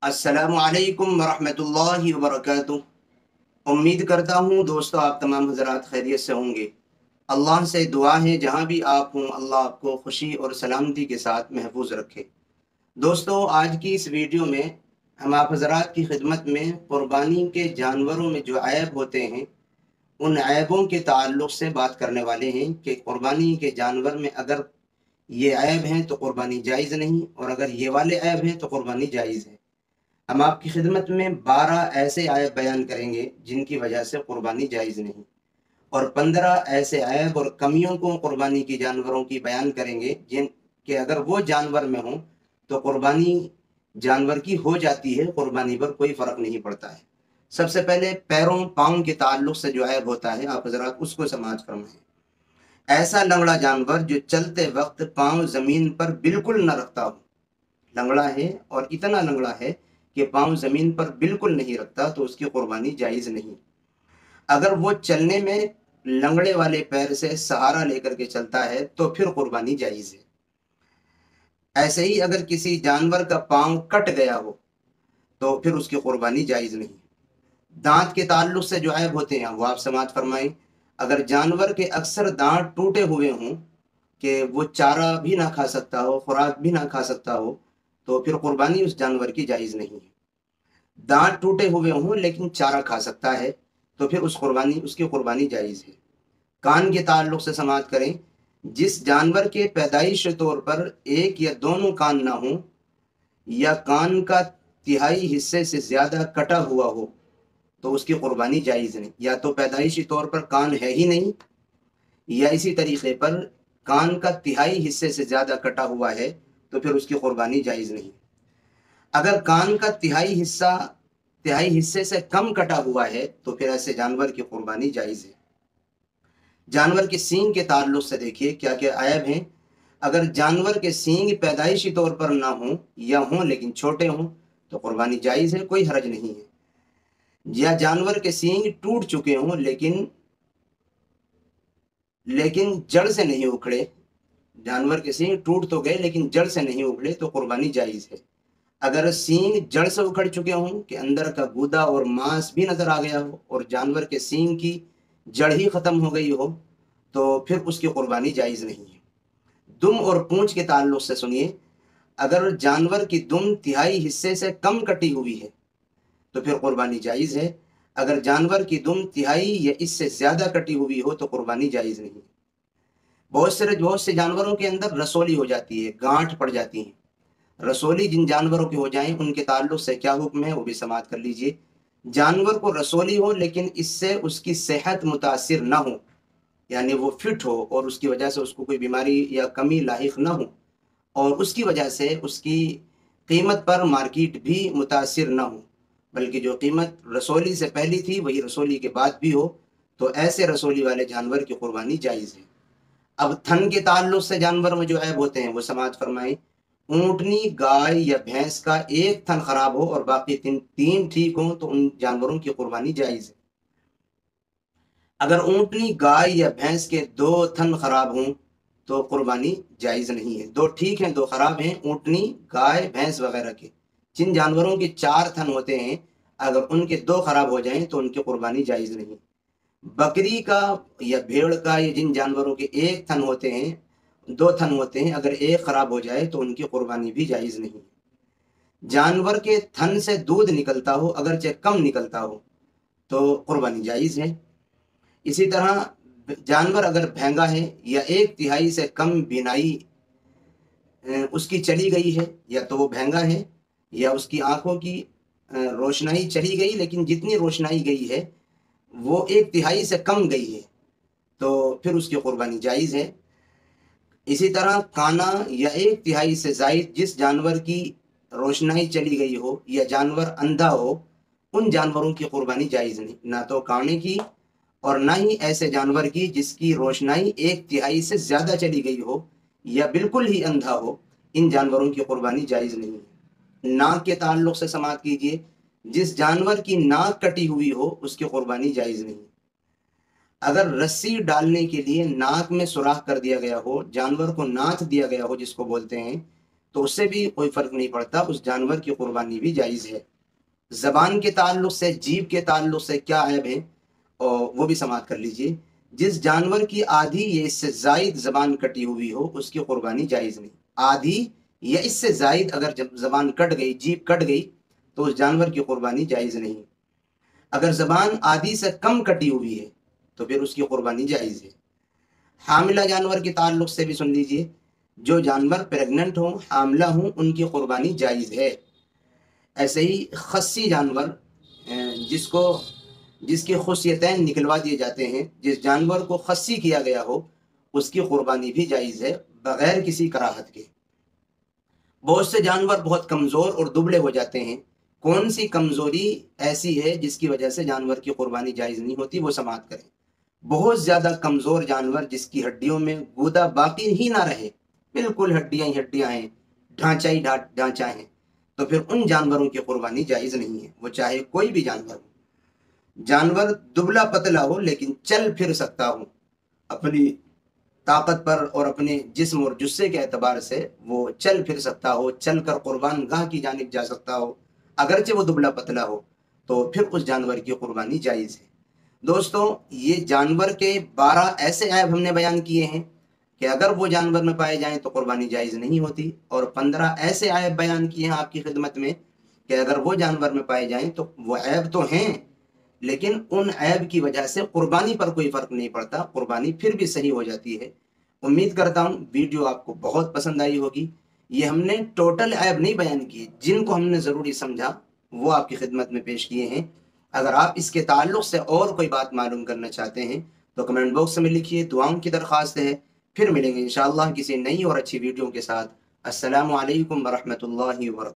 अस्सलामु अलैकुम वरहमतुल्लाहि वबरकातुह। उम्मीद करता हूँ दोस्तों आप तमाम हज़रात खैरियत से होंगे। अल्लाह से दुआ है जहाँ भी आप हों अल्लाह आपको खुशी और सलामती के साथ महफूज रखे। दोस्तों आज की इस वीडियो में हम आप हज़रात की खिदमत में क़ुरबानी के जानवरों में जो ऐब होते हैं उन ऐबों के ताल्लुक़ से बात करने वाले हैं कि क़ुरबानी के जानवर में अगर ये ऐब हैं तो क़ुरबानी जायज़ नहीं, और अगर ये वाले ऐब हैं तो क़ुरबानी जायज़ है। हम आपकी खिदमत में 12 ऐसे ऐब बयान करेंगे जिनकी वजह से क़ुरबानी जायज़ नहीं, और 15 ऐसे ऐब और कमियों को क़ुरबानी की जानवरों की बयान करेंगे जिन के अगर वो जानवर में हों तो क़ुरबानी जानवर की हो जाती है, क़ुरबानी पर कोई फ़र्क नहीं पड़ता है। सबसे पहले पैरों पाँव के ताल्लुक़ से जो ऐब होता है आप हज़रात उसको समाअत फरमाएं। ऐसा लंगड़ा जानवर जो चलते वक्त पाँव ज़मीन पर बिल्कुल न रखता हो, लंगड़ा है और इतना लंगड़ा है कि पाँव ज़मीन पर बिल्कुल नहीं रखता तो उसकी क़ुरबानी जायज़ नहीं। अगर वो चलने में लंगड़े वाले पैर से सहारा लेकर के चलता है तो फिर क़ुरबानी जायज़ है। ऐसे ही अगर किसी जानवर का पाँव कट गया हो तो फिर उसकी क़ुरबानी जायज़ नहीं। दांत के ताल्लुक़ से जो ऐब होते हैं वो आप समाअत फरमाएं। अगर जानवर के अक्सर दांत टूटे हुए हों कि वो चारा भी ना खा सकता हो, खुराक भी ना खा सकता हो, तो फिर क़ुरबानी उस जानवर की जायज़ नहीं है। दांत टूटे हुए हों लेकिन चारा खा सकता है तो फिर उसकी क़ुरबानी जायज़ है। कान के ताल्लुक़ से समाअत करें। जिस जानवर के पैदाइश तौर पर एक या दोनों कान ना हों या कान का तिहाई हिस्से से ज़्यादा कटा हुआ हो तो उसकी क़ुरबानी जायज़ नहीं। या तो पैदाइशी तौर पर कान है ही नहीं, या इसी तरीक़े पर कान का तिहाई हिस्से से ज़्यादा कटा हुआ है तो फिर उसकी क़ुरबानी जायज़ नहीं। अगर कान का तिहाई हिस्से से कम कटा हुआ है तो फिर ऐसे जानवर की क़ुरबानी जायज़ है। जानवर के सींग के ताल्लुक़ से देखिए क्या क्या ऐब हैं। अगर जानवर के सींग पैदाइशी तौर पर ना हों या हों लेकिन छोटे हों तो क़ुरबानी जायज़ है, कोई हरज नहीं है। या जानवर के सींग टूट चुके हों लेकिन जड़ से नहीं उखड़े, जानवर के सींग टूट तो गए लेकिन जड़ से नहीं उखड़े तो क़ुरबानी जायज़ है। अगर सींग जड़ से उखड़ चुके हों कि अंदर का गूदा और मांस भी नज़र आ गया हो और जानवर के सींग की जड़ ही ख़त्म हो गई हो तो फिर उसकी क़ुरबानी जायज़ नहीं है। दुम और पूंछ के ताल्लुक़ से सुनिए। अगर जानवर की दुम तिहाई हिस्से से कम कटी हुई है तो फिर क़ुरबानी जायज़ है। अगर जानवर की दुम तिहाई या इससे ज़्यादा कटी हुई हो तो क़ुरबानी जायज़ नहीं। बहुत से जानवरों के अंदर रसोली हो जाती है, गांठ पड़ जाती है। रसोली जिन जानवरों के हो जाएं उनके ताल्लुक़ से क्या हुक्म है वो भी समाअत कर लीजिए। जानवर को रसोली हो लेकिन इससे उसकी सेहत मुतासिर ना हो, यानी वो फिट हो और उसकी वजह से उसको कोई बीमारी या कमी लाहिक ना हो और उसकी वजह से उसकी कीमत पर मार्केट भी मुतासिर ना हो, बल्कि जो कीमत रसोली से पहली थी वही रसोली के बाद भी हो, तो ऐसे रसोली वाले जानवर की क़ुरबानी जायज़ है। अब थन के ताल्लुक़ से जानवर में जो ऐब होते हैं वो समाअत फरमाएं। ऊँटनी, गाय या भैंस का एक थन खराब हो और बाकी तीन ठीक हो तो उन जानवरों की क़ुरबानी जायज़ है। अगर ऊँटनी, गाय या भैंस के 2 थन खराब हों तो क़ुरबानी जायज़ नहीं है। 2 ठीक हैं 2 खराब हैं, ऊँटनी, गाय, भैंस वगैरह के। जिन जानवरों के 4 थन होते हैं अगर उनके 2 खराब हो जाएं तो उनकी क़ुरबानी जायज़ नहीं। बकरी का या भेड़ का या जिन जानवरों के 1 थन होते हैं, 2 थन होते हैं, अगर एक खराब हो जाए तो उनकी क़ुरबानी भी जायज़ नहीं। जानवर के थन से दूध निकलता हो अगरचे कम निकलता हो तो क़ुरबानी जायज़ है। इसी तरह जानवर अगर भैंगा है या 1/3 से कम बिनाई उसकी चली गई है, या तो वो भैंगा है या उसकी आंखों की रोशनाई चली गई लेकिन जितनी रोशनाई गई है वो 1/3 से कम गई है तो फिर उसकी क़ुरबानी जायज़ है। इसी तरह काना या 1/3 से ज़ायद जिस जानवर की रोशनाई चली गई हो या जानवर अंधा हो उन जानवरों की क़ुरबानी जायज़ नहीं, ना तो काने की और ना ही ऐसे जानवर की जिसकी रोशनाई 1/3 से ज़्यादा चली गई हो या बिल्कुल ही अंधा हो, इन जानवरों की क़ुरबानी जायज़ नहीं है। नाक के ताल्लुक़ से समाअत कीजिए। जिस जानवर की नाक कटी हुई हो उसकी क़ुरबानी जायज़ नहीं। अगर रस्सी डालने के लिए नाक में सुराख कर दिया गया हो, जानवर को नाथ दिया गया हो जिसको बोलते हैं, تو اس سے بھی کوئی فرق نہیں پڑتا، اس جانور کی قربانی بھی جائز ہے۔ زبان کے تعلق سے، جیب کے تعلق سے کیا عیب ہے اور وہ بھی سماعت کر لیجئے۔ جس جانور کی آدھی یا اس سے زائد زبان کٹی ہوئی ہو اس کی قربانی جائز نہیں۔ آدھی یا اس سے زائد اگر جب زبان کٹ گئی، جیب کٹ گئی، تو اس جانور کی قربانی جائز نہیں۔ اگر زبان آدھی سے کم کٹی ہوئی ہے تو پھر اس کی قربانی جائز ہے۔ حاملہ جانور کے تعلق سے بھی سن لیجئے، جو جانور پریگننٹ ہوں، حاملہ ہوں، ان کی قربانی جائز ہے۔ ایسے ہی خصی جانور جس کی خصیتین نکلوا دیے جاتے ہیں، جس جانور کو خصی کیا گیا ہو اس کی قربانی بھی جائز ہے بغیر کسی کراہت کے۔ بہت سے جانور بہت کمزور اور دبلے ہو جاتے ہیں، کون سی کمزوری ایسی ہے جس کی وجہ سے جانور کی قربانی جائز نہیں ہوتی، وہ سماعت کریں۔ بہت زیادہ کمزور جانور جس کی ہڈیوں میں گودا باقی ہی نہ رہے، بالکل ہڈیاں ہی ہڈیاں ہیں، ڈھانچہ ہی ڈھانچہ ہیں، تو پھر ان جانوروں کی قربانی جائز نہیں ہے، وہ چاہے کوئی بھی جانور ہو۔ جانور دبلا پتلا ہو لیکن چل پھر سکتا ہو، اپنی طاقت پر اور اپنے جسم اور جثے کے اعتبار سے وہ چل پھر سکتا ہو، چل کر قربان گاہ کی جانب جا سکتا ہو، اگرچہ وہ دبلا پتلا ہو، تو پھر اس جانور کی قربانی جائز ہے۔ دوستو، یہ جانور کے 12 ایسے عیب ہم نے بیان کیے ہیں کہ اگر وہ جانور میں پائے جائیں تو قربانی جائز نہیں ہوتی، اور 15 ایسے عیب بیان کیے ہیں آپ کی خدمت میں کہ اگر وہ جانور میں پائے جائیں تو وہ عیب تو ہیں، لیکن ان عیب کی وجہ سے قربانی پر کوئی فرق نہیں پڑتا، قربانی پھر بھی صحیح ہو جاتی ہے۔ امید کرتا ہوں ویڈیو آپ کو بہت پسند آئی ہوگی۔ یہ ہم نے ٹوٹل عیب نہیں بیان کیے، جن کو ہم نے ضروری سمجھا وہ آپ کی خدمت میں پیش کیے ہیں۔ اگر آپ اس کے تعلق سے اور کوئی بات معلوم کرنا چاہتے ہیں تو کمنٹ باکس میں لکھیے، دعاؤں کی درخواست ہے۔ پھر ملیں گے انشاءاللہ کسی نئی اور اچھی ویڈیو کے ساتھ۔ السلام علیکم ورحمۃ اللہ وبرکاتہ۔